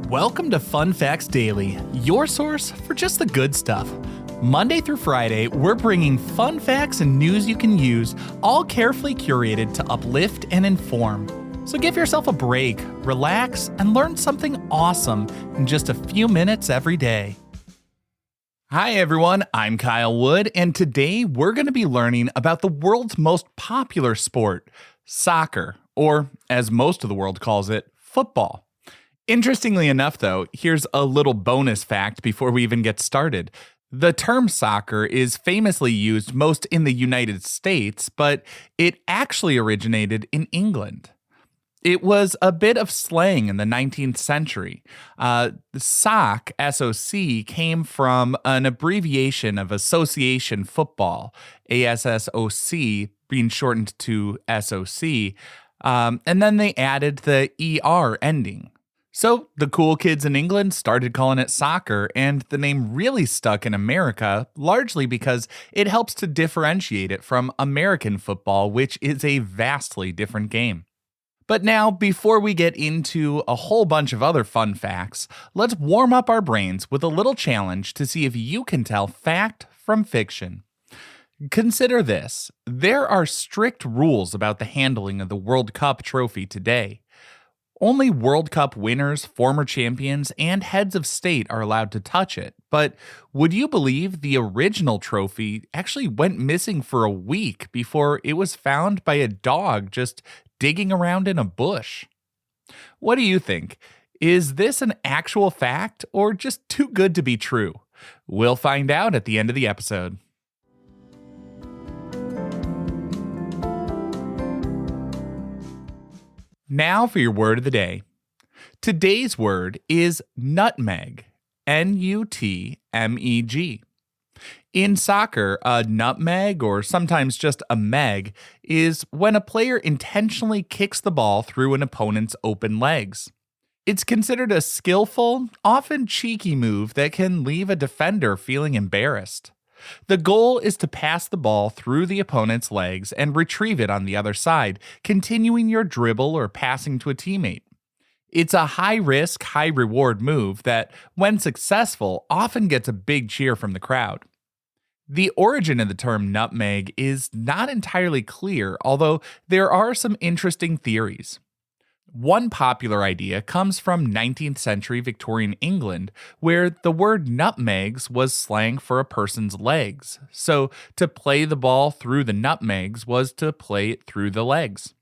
Welcome to Fun Facts Daily, your source for just the good stuff. Monday through Friday, we're bringing fun facts and news you can use, all carefully curated to uplift and inform. So give yourself a break, relax, and learn something awesome in just a few minutes every day. Hi everyone, I'm Kyle Wood, and today we're going to be learning about the world's most popular sport, soccer, or as most of the world calls it, football. Interestingly enough, though, here's a little bonus fact before we even get started. The term soccer is famously used most in the United States, but it actually originated in England. It was a bit of slang in the 19th century. SOC, S-O-C, came from an abbreviation of association football, A-S-S-O-C, being shortened to S-O-C, and then they added the ER ending. So the cool kids in England started calling it soccer, and the name really stuck in America, largely because it helps to differentiate it from American football, which is a vastly different game. But now, before we get into a whole bunch of other fun facts, let's warm up our brains with a little challenge to see if you can tell fact from fiction. Consider this. There are strict rules about the handling of the World Cup trophy today. Only World Cup winners, former champions, and heads of state are allowed to touch it. But would you believe the original trophy actually went missing for a week before it was found by a dog just digging around in a bush? What do you think? Is this an actual fact or just too good to be true? We'll find out at the end of the episode. Now for your word of the day. Today's word is nutmeg, N-U-T-M-E-G. In soccer, a nutmeg, or sometimes just a meg, is when a player intentionally kicks the ball through an opponent's open legs. It's considered a skillful, often cheeky move that can leave a defender feeling embarrassed. The goal is to pass the ball through the opponent's legs and retrieve it on the other side, continuing your dribble or passing to a teammate. It's a high-risk, high-reward move that, when successful, often gets a big cheer from the crowd. The origin of the term nutmeg is not entirely clear, although there are some interesting theories. One popular idea comes from 19th century Victorian England, where the word nutmegs was slang for a person's legs. So to play the ball through the nutmegs was to play it through the legs.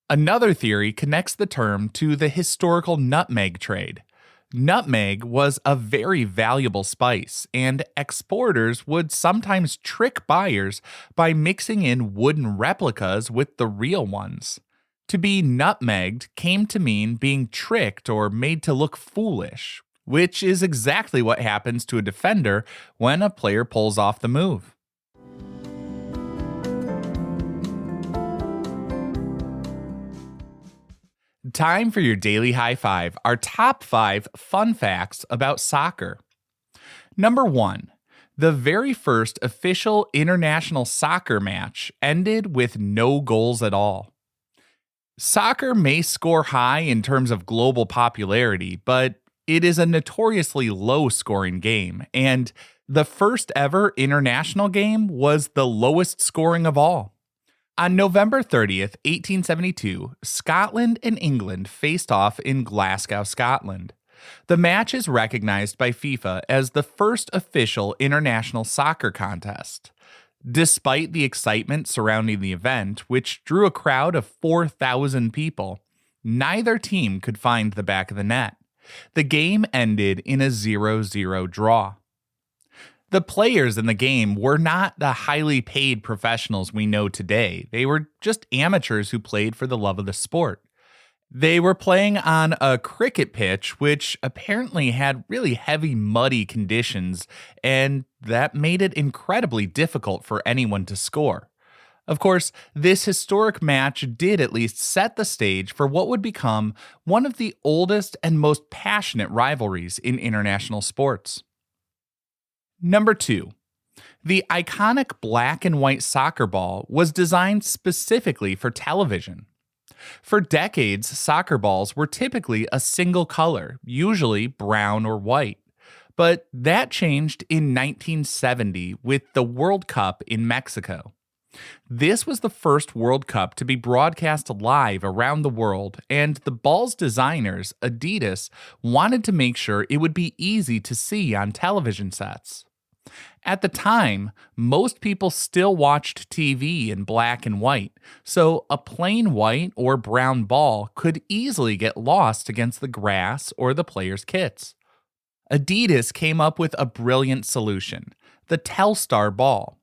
Another theory connects the term to the historical nutmeg trade. Nutmeg was a very valuable spice, and exporters would sometimes trick buyers by mixing in wooden replicas with the real ones. To be nutmegged came to mean being tricked or made to look foolish, which is exactly what happens to a defender when a player pulls off the move. Time for your daily high five, our top 5 fun facts about soccer. Number 1. The very first official international soccer match ended with no goals at all. Soccer may score high in terms of global popularity, but it is a notoriously low-scoring game, and the first ever international game was the lowest scoring of all. On November 30th, 1872, Scotland and England faced off in Glasgow, Scotland. The match is recognized by FIFA as the first official international soccer contest. Despite the excitement surrounding the event, which drew a crowd of 4,000 people, neither team could find the back of the net. The game ended in a 0-0 draw. The players in the game were not the highly paid professionals we know today. They were just amateurs who played for the love of the sport. They were playing on a cricket pitch, which apparently had really heavy, muddy conditions, and that made it incredibly difficult for anyone to score. Of course, this historic match did at least set the stage for what would become one of the oldest and most passionate rivalries in international sports. Number 2. The iconic black and white soccer ball was designed specifically for television. For decades, soccer balls were typically a single color, usually brown or white. But that changed in 1970 with the World Cup in Mexico. This was the first World Cup to be broadcast live around the world, and the ball's designers, Adidas, wanted to make sure it would be easy to see on television sets. At the time, most people still watched TV in black and white, so a plain white or brown ball could easily get lost against the grass or the players' kits. Adidas came up with a brilliant solution: the Telstar ball.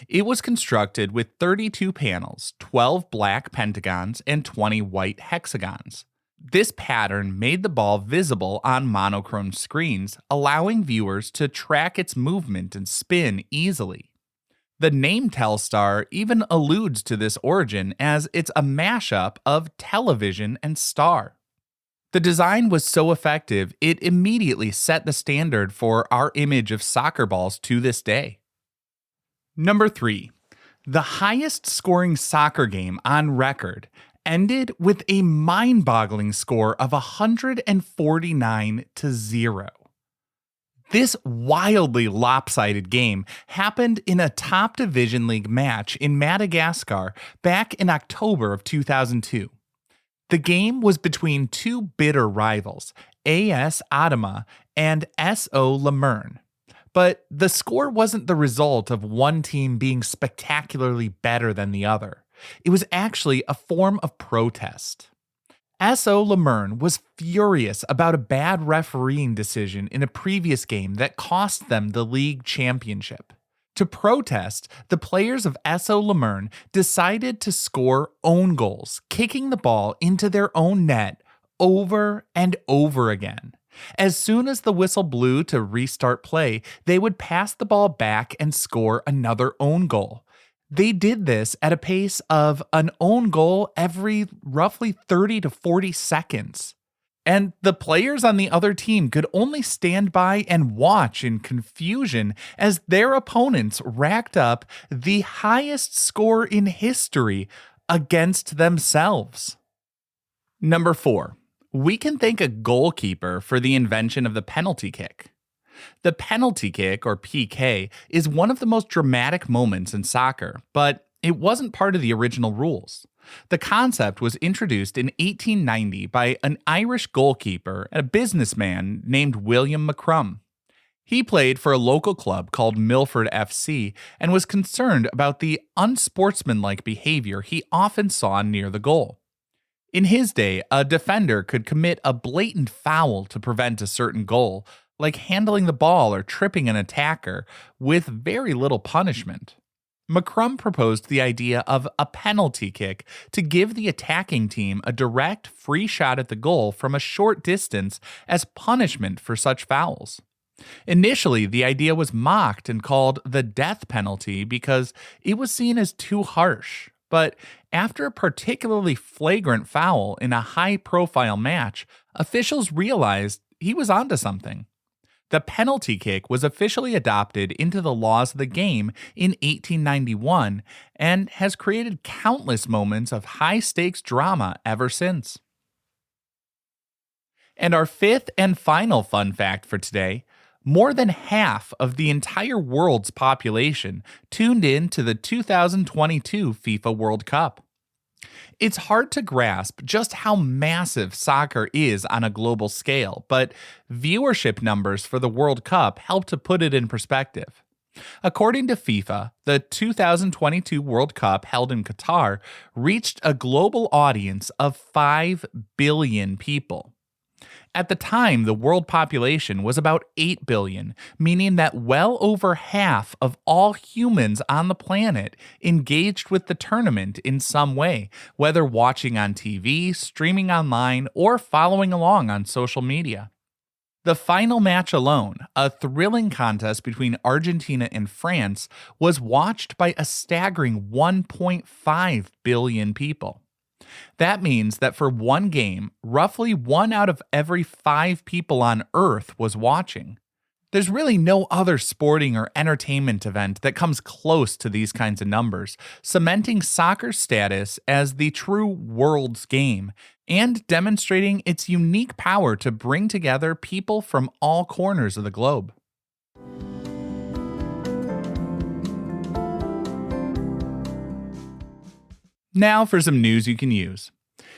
It was constructed with 32 panels, 12 black pentagons, and 20 white hexagons. This pattern made the ball visible on monochrome screens, allowing viewers to track its movement and spin easily. The name Telstar even alludes to this origin, as it's a mashup of television and star. The design was so effective, it immediately set the standard for our image of soccer balls to this day. Number 3. The highest scoring soccer game on record ended with a mind-boggling score of 149-0. This wildly lopsided game happened in a top Division League match in Madagascar back in October of 2002. The game was between two bitter rivals, AS Adama and SO Lemern. But the score wasn't the result of one team being spectacularly better than the other. It was actually a form of protest. SO Lemern was furious about a bad refereeing decision in a previous game that cost them the league championship. To protest, the players of SO Lemern decided to score own goals, kicking the ball into their own net over and over again. As soon as the whistle blew to restart play, they would pass the ball back and score another own goal. They did this at a pace of an own goal every roughly 30 to 40 seconds. And the players on the other team could only stand by and watch in confusion as their opponents racked up the highest score in history against themselves. Number 4. We can thank a goalkeeper for the invention of the penalty kick. The penalty kick, or PK, is one of the most dramatic moments in soccer, but it wasn't part of the original rules. The concept was introduced in 1890 by an Irish goalkeeper and a businessman named William McCrum. He played for a local club called Milford FC and was concerned about the unsportsmanlike behavior he often saw near the goal. In his day, a defender could commit a blatant foul to prevent a certain goal, like handling the ball or tripping an attacker, with very little punishment. McCrum proposed the idea of a penalty kick to give the attacking team a direct, free shot at the goal from a short distance as punishment for such fouls. Initially, the idea was mocked and called the death penalty because it was seen as too harsh. But after a particularly flagrant foul in a high-profile match, officials realized he was onto something. The penalty kick was officially adopted into the laws of the game in 1891 and has created countless moments of high-stakes drama ever since. And our fifth and final fun fact for today: more than half of the entire world's population tuned in to the 2022 FIFA World Cup. It's hard to grasp just how massive soccer is on a global scale, but viewership numbers for the World Cup help to put it in perspective. According to FIFA, the 2022 World Cup held in Qatar reached a global audience of 5 billion people. At the time, the world population was about 8 billion, meaning that well over half of all humans on the planet engaged with the tournament in some way, whether watching on TV, streaming online, or following along on social media. The final match alone, a thrilling contest between Argentina and France, was watched by a staggering 1.5 billion people. That means that for one game, roughly 1 out of every 5 people on Earth was watching. There's really no other sporting or entertainment event that comes close to these kinds of numbers, cementing soccer's status as the true world's game and demonstrating its unique power to bring together people from all corners of the globe. Now for some news you can use.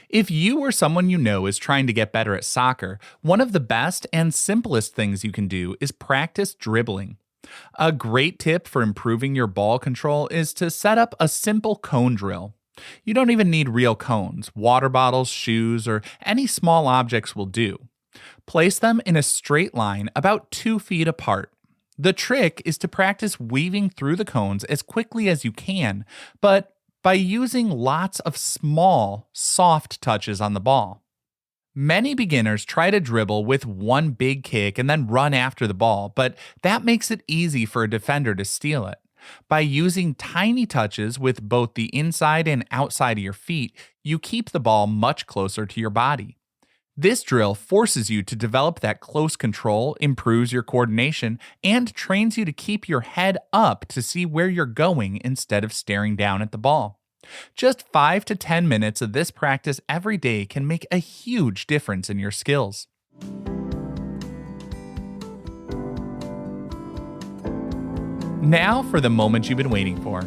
If you or someone you know is trying to get better at soccer, one of the best and simplest things you can do is practice dribbling. A great tip for improving your ball control is to set up a simple cone drill. You don't even need real cones. Water bottles, shoes, or any small objects will do. Place them in a straight line about 2 feet apart. The trick is to practice weaving through the cones as quickly as you can, but by using lots of small, soft touches on the ball. Many beginners try to dribble with one big kick and then run after the ball, but that makes it easy for a defender to steal it. By using tiny touches with both the inside and outside of your feet, you keep the ball much closer to your body. This drill forces you to develop that close control, improves your coordination, and trains you to keep your head up to see where you're going instead of staring down at the ball. Just 5 to 10 minutes of this practice every day can make a huge difference in your skills. Now for the moment you've been waiting for.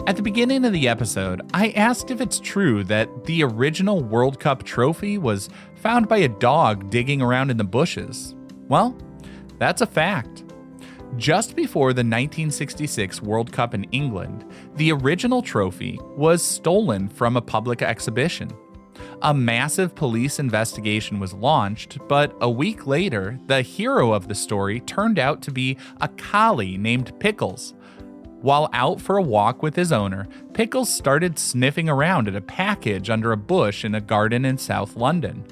At the beginning of the episode, I asked if it's true that the original World Cup trophy was found by a dog digging around in the bushes. Well, that's a fact. Just before the 1966 World Cup in England, the original trophy was stolen from a public exhibition. A massive police investigation was launched, but a week later, the hero of the story turned out to be a collie named Pickles. While out for a walk with his owner, Pickles started sniffing around at a package under a bush in a garden in South London.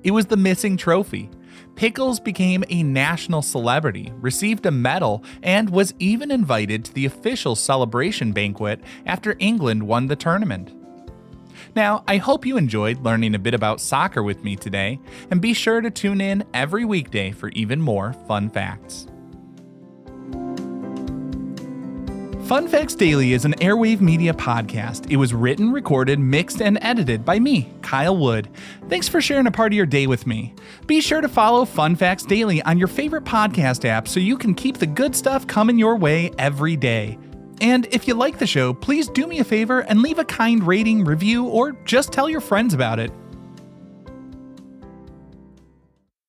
It was the missing trophy. Pickles became a national celebrity, received a medal, and was even invited to the official celebration banquet after England won the tournament. Now, I hope you enjoyed learning a bit about soccer with me today, and be sure to tune in every weekday for even more fun facts. Fun Facts Daily is an Airwave Media podcast. It was written, recorded, mixed, and edited by me, Kyle Wood. Thanks for sharing a part of your day with me. Be sure to follow Fun Facts Daily on your favorite podcast app so you can keep the good stuff coming your way every day. And if you like the show, please do me a favor and leave a kind rating, review, or just tell your friends about it.